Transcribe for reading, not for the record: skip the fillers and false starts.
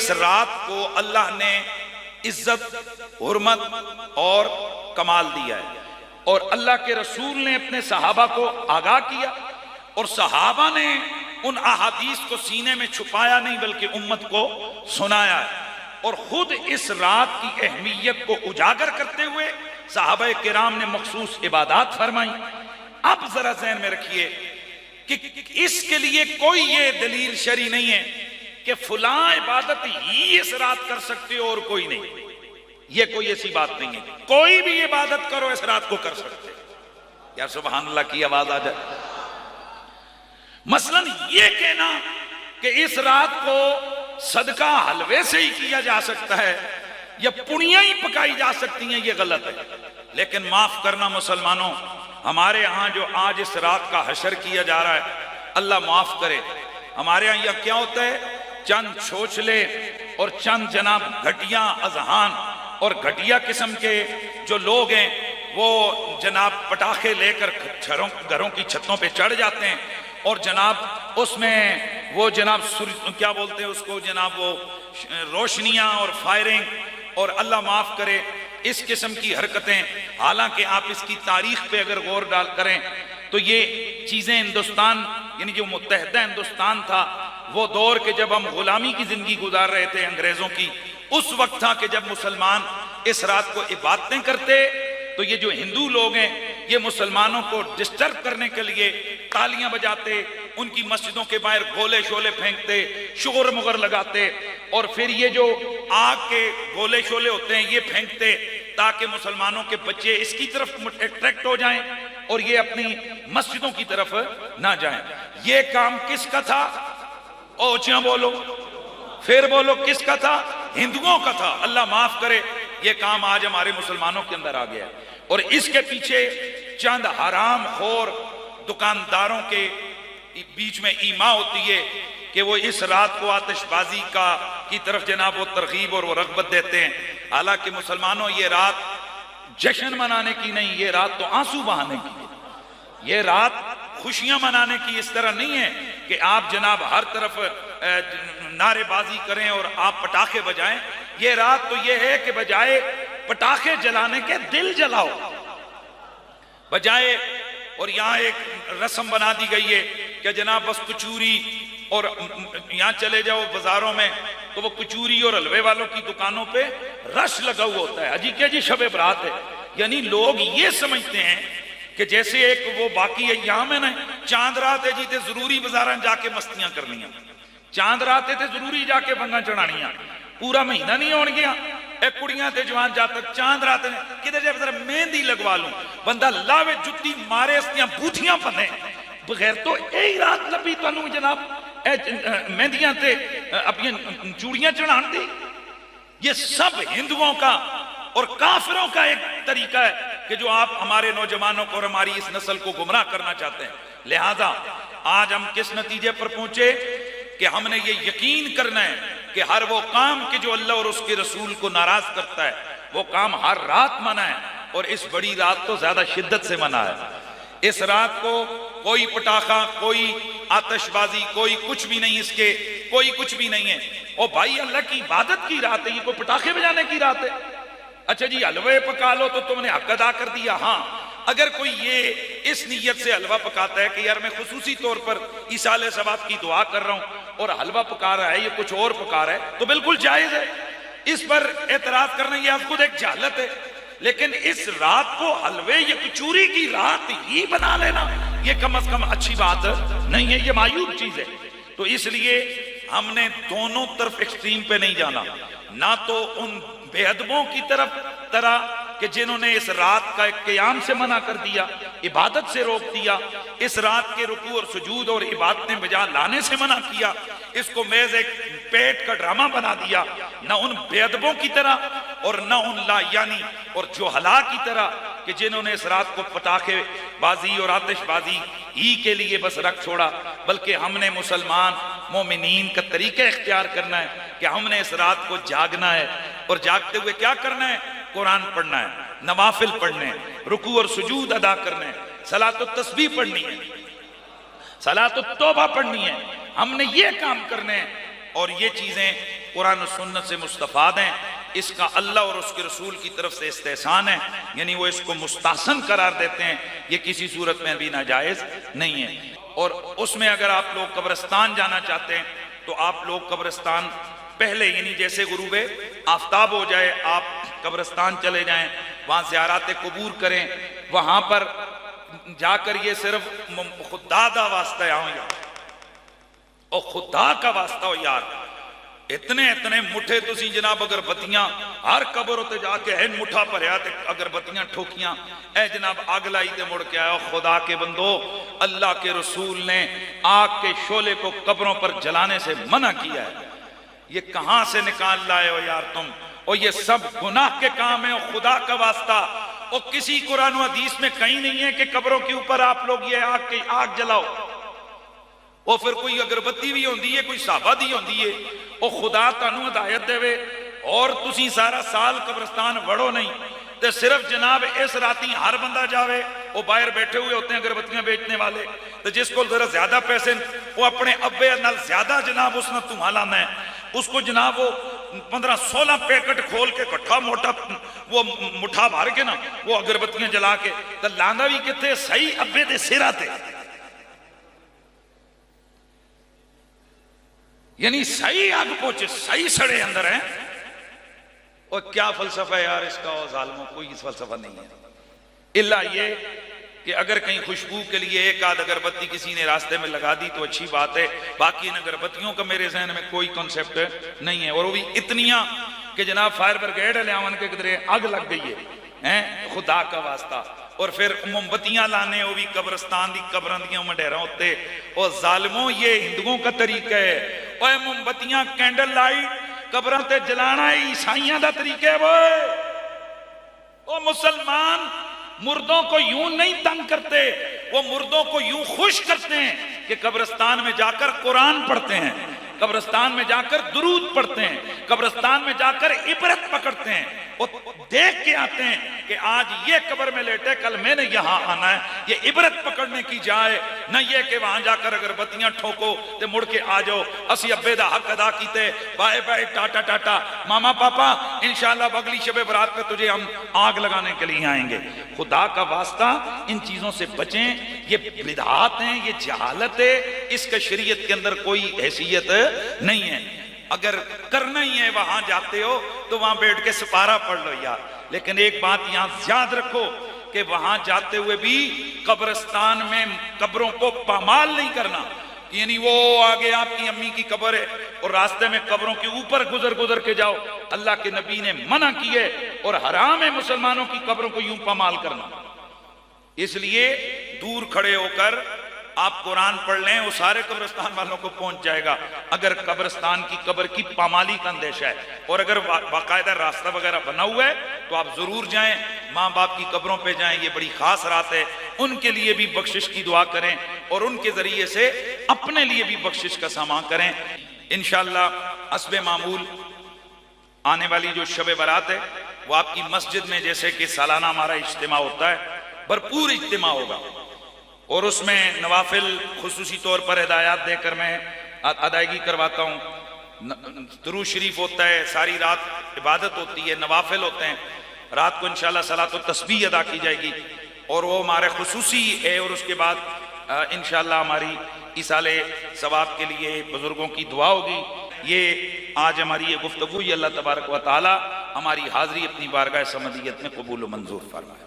इस रात को अल्लाह ने इज्जत, हुर्मत और कमाल दिया है। और अल्लाह के रसूल ने अपने सहाबा को आगाह किया और सहाबा ने उन अहादीस को सीने में छुपाया नहीं बल्कि उम्मत को सुनाया है। और खुद इस रात की अहमियत को उजागर करते हुए सहाबा किराम ने मखसूस इबादत फरमाई। अब जरा ज़हन में रखिए कि इसके लिए कोई ये दलील शरी नहीं है कि फुलां इबादत ही इस रात कर सकते हो और कोई नहीं। ये कोई ऐसी बात नहीं है, कोई भी इबादत करो इस रात को कर सकते। यार सुभान अल्लाह की आवाज आ जाए। मसलन ये कहना कि इस रात को सदका हलवे से ही किया जा सकता है या पुड़ियां ही पकाई जा सकती हैं, ये गलत है। लेकिन माफ करना मुसलमानों, हमारे यहां जो आज इस रात का हशर किया जा रहा है, अल्लाह माफ करे, हमारे यहां क्या होता है, चंद छोछले और चंद जनाब घटिया अजहान और घटिया किस्म के जो लोग हैं वो जनाब पटाखे लेकर घरों की छतों पे चढ़ जाते हैं और जनाब उसमें वो जनाब क्या बोलते हैं उसको जनाब, वो रोशनियां और फायरिंग और अल्लाह माफ करे इस किस्म की हरकतें। हालांकि आप इसकी तारीख पे अगर गौर डाल करें तो ये चीजें हिंदुस्तान यानी जो मुत्तहदा हिंदुस्तान था वो दौर के जब हम गुलामी की जिंदगी गुजार रहे थे अंग्रेजों की, उस वक्त था कि जब मुसलमान इस रात को इबादतें करते तो ये जो हिंदू लोग हैं ये मुसलमानों को डिस्टर्ब करने के लिए तालियां बजाते, उनकी मस्जिदों के बाहर गोले शोले फेंकते, शोर मुगर लगाते और फिर ये जो आग के गोले शोले होते हैं ये फेंकते ताकि मुसलमानों के बच्चे इसकी तरफ अट्रैक्ट हो जाएं और ये अपनी मस्जिदों की तरफ ना जाएं। ये काम किसका था? ऊंचा बोलो, फिर बोलो, किसका था? हिंदुओं का था। अल्लाह माफ करे, ये काम आज हमारे मुसलमानों के अंदर आ गया और इसके पीछे चंद हराम खोर दुकानदारों के बीच में ईमा होती है कि वो इस रात को आतिशबाजी की तरफ जनाब वो तरगीब और वो रगबत देते हैं। हालांकि मुसलमानों, ये रात जश्न मनाने की नहीं, ये रात तो आंसू बहाने की है। ये रात खुशियां मनाने की इस तरह नहीं है कि आप जनाब हर तरफ नारेबाजी करें और आप पटाखे बजाएं। ये रात तो ये है कि बजाए पटाखे जलाने के दिल जलाओ बजाए। और यहाँ एक रस्म बना दी गई है कि जनाब बस कचूरी, और यहाँ चले जाओ बाजारों में तो वो कचूरी और हलवे वालों की दुकानों पे रश लगा हुआ होता है। अजी क्या जी शबे बरात है, यानी लोग ये समझते हैं कि जैसे एक वो बाकी है यहाँ में ना चांद रात है जी ते जरूरी बाजार जाके मस्तियां करनियां, चांद रात है जरूरी जाके बंगा चढ़ानियां, पूरा महीना नहीं होने गया एक कुड़ियां ते जवान जातक चांद रात ने किधर जाए जरा मेहंदी लगवा लूं, बंदा लावे जुत्ती मारे इसदियां बूथियां बने बगैर तो यही रात लभी तुहानू जनाब मेहंदियां ते अपनी चूड़ियां चढ़ान दी। ये सब हिंदुओं का और काफिरों का एक तरीका है कि जो आप हमारे नौजवानों को और हमारी इस नस्ल को गुमराह करना चाहते हैं। लिहाजा आज हम किस नतीजे पर पहुंचे कि हमने ये यकीन करना है कि हर वो काम कि जो अल्लाह और उसके रसूल को नाराज करता है वो काम हर रात मना है और इस बड़ी रात तो ज्यादा शिद्दत से मना है। इस रात को कोई पटाखा, कोई आतिशबाजी, कोई कुछ भी नहीं, इसके कोई कुछ भी नहीं है। ओ भाई, अल्लाह की इबादत की रात है, ये कोई पटाखे बजाने की रात है? अच्छा जी हलवे पका लो तो तुमने हक अदा कर दिया। हाँ, अगर कोई ये इस नीयत से हलवा पकाता है कि यार मैं खुसूसी तौर पर ईसाले सवाब की दुआ कर रहा हूं और हलवा पका रहा है, ये कुछ और पका रहा है, तो बिल्कुल जायज है। इस पर एतराज करना ये खुद एक जहालत है। लेकिन इस रात को हलवे या कचूरी की रात ही बना लेना ये कम से कम अच्छी बात नहीं है, ये मायूब चीज है। तो इसलिए हमने दोनों तरफ एक्सट्रीम पे नहीं जाना, ना तो उन बेअदबों की तरह कि जिन्होंने इस रात का क़याम से मना कर दिया, इबादत से रोक दिया, इस रात के रुकू और सुजूद और इबादतें बजा लाने से मना किया, इसको मेज एक पेट का ड्रामा बना दिया। न उन बेअदबों की तरह और न उन लायानी और जोहला की तरह कि जिन्होंने इस रात को पटाखे बाजी और आतिशबाजी ही के लिए बस रख छोड़ा, बल्कि हमने मुसलमान मोमिनीन का तरीका इख्तियार करना है कि हमने इस रात को जागना है और जागते हुए क्या करना है? कुरान पढ़ना है, नवाफिल पढ़ने हैं, रुकू और सुजूद अदा करने हैं, सलात और तस्बीह पढ़नी है, सलात और तौबा पढ़नी है। हमने ये काम करने हैं और ये चीज़ें कुरान और सुन्नत से मुस्तफ़ाद हैं। इसका अल्लाह और उसके रसूल की तरफ से इस्तेहसान है, यानी वो इसको मुस्तासन करार देते हैं। ये किसी सूरत में भी नाजायज़ नहीं है। और उसमें अगर आप लोग कब्रिस्तान जाना चाहते हैं तो आप लोग कब्रिस्तान पहले, यानी जैसे गुरूबे आफ्ताब हो जाए आप कब्रिस्तान चले जाएं, वहाँ ज़ियारत कबूर करें। वहाँ पर जाकर ये सिर्फ खुदा का वास्ता आओ यार, और खुदा का वास्ता हो यार, इतने इतने मुठे तुसी जनाब अगरबत्तियां हर कबर उत्ते जाके है मुठा भरिया ते अगरबत्तियां ठोकियां, ए जनाब आग लाई ते मुड़ के आया। खुदा के बंदो, अल्लाह के रसूल ने आग के शोले को कब्रों पर जलाने से मना किया है। ये कहां से निकाल लाए हो यार तुम? और ये सब गुनाह के काम है। और खुदा का वास्ता, और किसी कुरान हदीस में कहीं नहीं है कि कब्रों के ऊपर आप लोग ये आग जलाओ। और फिर कोई अगरबत्ती भी होती है, कोई साबा दी होती है। और खुदा तानू हिदायत देवे और तुसी सारा साल कब्रिस्तान वड़ो नहीं, तो सिर्फ जनाब इस राती हर बंदा जावे। वो बाहर बैठे हुए होते हैं अगरबत्तियां बेचने वाले, तो जिसको जरा ज्यादा पैसे, वो अपने अब्बे नाल ज्यादा जनाब उसने धुआं लाना है, उसको जनाब वो 15-16 पैकेट खोल के कट्ठा मोटा वो मुठा भर के ना वो अगरबत्तियां जला के, तो लांदा भी कितने सही अब्बे दे सिरा ते, यानी सही आग पहुंचे, सही सड़े अंदर है। और क्या फलसफा है यार इसका? और जालिमों, कोई फलसफा नहीं है, इल्ला ये कि अगर कहीं खुशबू के लिए एक आध अगरबत्ती किसी ने रास्ते में लगा दी तो अच्छी बात है। बाकी इन अगरबत्तियों का मेरे जहन में कोई कॉन्सेप्ट नहीं है। और वो भी इतनियां कि जनाब फायर ब्रिगेड लियावन के किधरे आग लग गई है, खुदा का वास्ता। और फिर मोमबत्तियां लाने, वो भी कब्रिस्तान दी कब्रां दियां मंडेरां उत्ते। और जालिमों, ये हिंदुओं का तरीका है। और मोमबत्तियां कैंडल लाइट कब्रां ते जलाना ईसाइयां दा तरीका है। वो मुसलमान मुर्दों को यूं नहीं तंग करते, वो मुर्दों को यूं खुश करते हैं कि कब्रिस्तान में जाकर कुरान पढ़ते हैं, कब्रिस्तान में जाकर दुरूद पढ़ते हैं, कब्रिस्तान में जाकर इबरत पकड़ते हैं। और देख के आते हैं कि आज ये कब्र में लेटे, कल मैंने यहां आना है। ये इबरत पकड़ने की जाए, न ये कि वहां जाकर अगरबत्तियां ठोको ते मुड़ के आ जाओ असी अब्बे दा हक अदा कीते, बाय बाय टाटा टाटा, मामा पापा इंशाल्लाह अगली शबे बरात पे तुझे हम आग लगाने के लिए आएंगे। खुदा का वास्ता इन चीजों से बचें। ये बिदअत हैं, ये जहालत है, इसका शरीयत के अंदर कोई हैसियत नहीं है। अगर करना ही है, वहां जाते हो तो वहां बैठ के सिपारा पढ़ लो यार। लेकिन एक बात यहां याद रखो कि वहां जाते हुए भी कब्रिस्तान में कब्रों को पामाल नहीं करना, यानी वो आगे आपकी अम्मी की कब्र है और रास्ते में कब्रों के ऊपर गुजर के जाओ। अल्लाह के नबी ने मना की है और हराम है मुसलमानों की कब्रों को यूं पामाल करना। इसलिए दूर खड़े होकर आप कुरान पढ़ लें, वो सारे कब्रिस्तान वालों को पहुंच जाएगा। अगर कब्रिस्तान की कब्र की पामाली का अंदेशा है, और अगर बाकायदा रास्ता वगैरह बना हुआ है तो आप जरूर जाएं, माँ बाप की कब्रों पे जाएं। ये बड़ी खास रात है, उनके लिए भी बख्शिश की दुआ करें और उनके जरिए से अपने लिए भी बख्शिश का सामान करें। इंशाअल्लाह हस्बे मामूल आने वाली जो शब बारात है वो आपकी मस्जिद में जैसे कि सालाना हमारा इज्तिमा होता है, भरपूर इज्तिमा होगा। और उसमें नवाफिल खुसूसी तौर पर हिदायत देकर मैं अदायगी करवाता हूँ। दुरूद शरीफ होता है, सारी रात इबादत होती है, नवाफिल होते हैं। रात को इंशाल्लाह सलात व तस्बीह अदा की जाएगी और वो हमारे खुसूसी है। और उसके बाद इंशाल्लाह हमारी इसाले सवाब के लिए बुजुर्गों की दुआ होगी। ये आज हमारी ये गुफ्तगू, अल्लाह तबारक व तआला हमारी हाज़री अपनी बारगाह समदियत में कबूल व मंजूर फरमाए।